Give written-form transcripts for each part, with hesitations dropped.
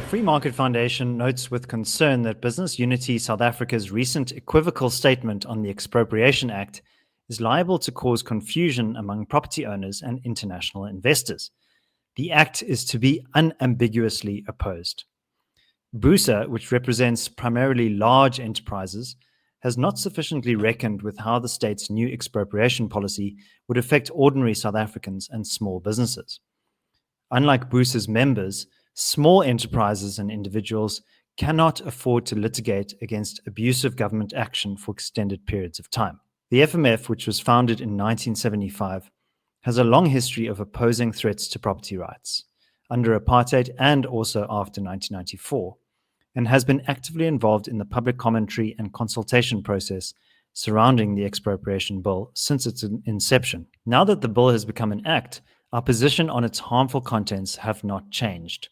Free Market Foundation notes with concern that Business Unity South Africa's recent equivocal statement on the Expropriation Act is liable to cause confusion among property owners and international investors. The act is to be unambiguously opposed. BUSA, which represents primarily large enterprises, has not sufficiently reckoned with how the state's new expropriation policy would affect ordinary South Africans and small businesses. Unlike BUSA's members, small enterprises and individuals cannot afford to litigate against abusive government action for extended periods of time. The FMF, which was founded in 1975, has a long history of opposing threats to property rights, under apartheid and also after 1994, and has been actively involved in the public commentary and consultation process surrounding the expropriation bill since its inception. Now that the bill has become an act, our position on its harmful contents have not changed.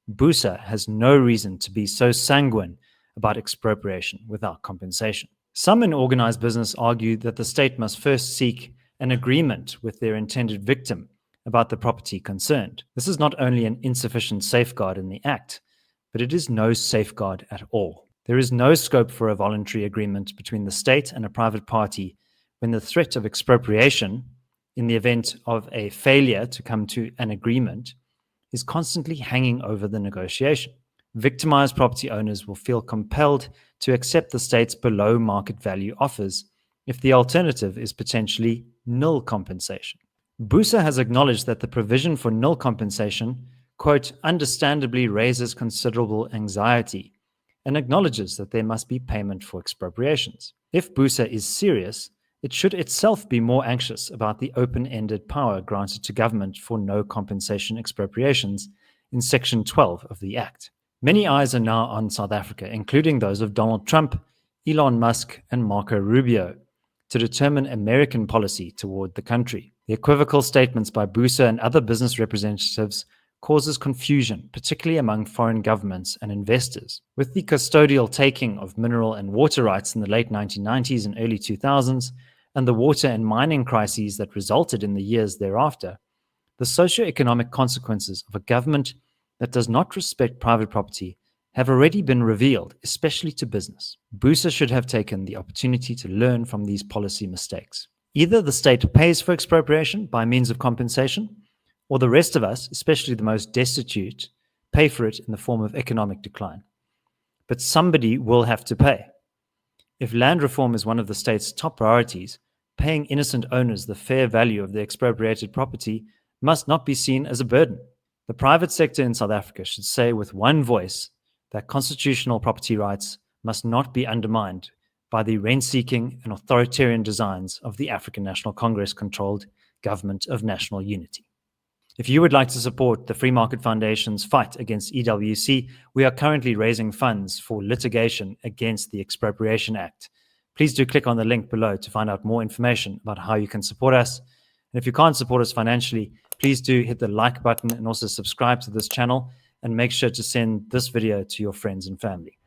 BUSA has no reason to be so sanguine about expropriation without compensation. Some in organized business argue that the state must first seek an agreement with their intended victim about the property concerned. This is not only an insufficient safeguard in the Act, but it is no safeguard at all. There is no scope for a voluntary agreement between the state and a private party when the threat of expropriation, in the event of a failure to come to an agreement, is constantly hanging over the negotiation. Victimized property owners will feel compelled to accept the state's below market value offers if the alternative is potentially nil compensation. BUSA has acknowledged that the provision for nil compensation, quote, understandably raises considerable anxiety, and acknowledges that there must be payment for expropriations. If BUSA is serious, it should itself be more anxious about the open-ended power granted to government for no compensation expropriations in Section 12 of the Act. Many eyes are now on South Africa, including those of Donald Trump, Elon Musk, and Marco Rubio, to determine American policy toward the country. The equivocal statements by BUSA and other business representatives causes confusion, particularly among foreign governments and investors. With the custodial taking of mineral and water rights in the late 1990s and early 2000s, and the water and mining crises that resulted in the years thereafter, the socio-economic consequences of a government that does not respect private property have already been revealed, especially to business. BUSA should have taken the opportunity to learn from these policy mistakes. Either the state pays for expropriation by means of compensation, or the rest of us, especially the most destitute, pay for it in the form of economic decline. But somebody will have to pay. If land reform is one of the state's top priorities, paying innocent owners the fair value of the expropriated property must not be seen as a burden. The private sector in South Africa should say with one voice that constitutional property rights must not be undermined by the rent-seeking and authoritarian designs of the African National Congress-controlled Government of National Unity. If you would like to support the Free Market Foundation's fight against EWC, we are currently raising funds for litigation against the Expropriation Act. Please do click on the link below to find out more information about how you can support us. And if you can't support us financially, please do hit the like button and also subscribe to this channel, and make sure to send this video to your friends and family.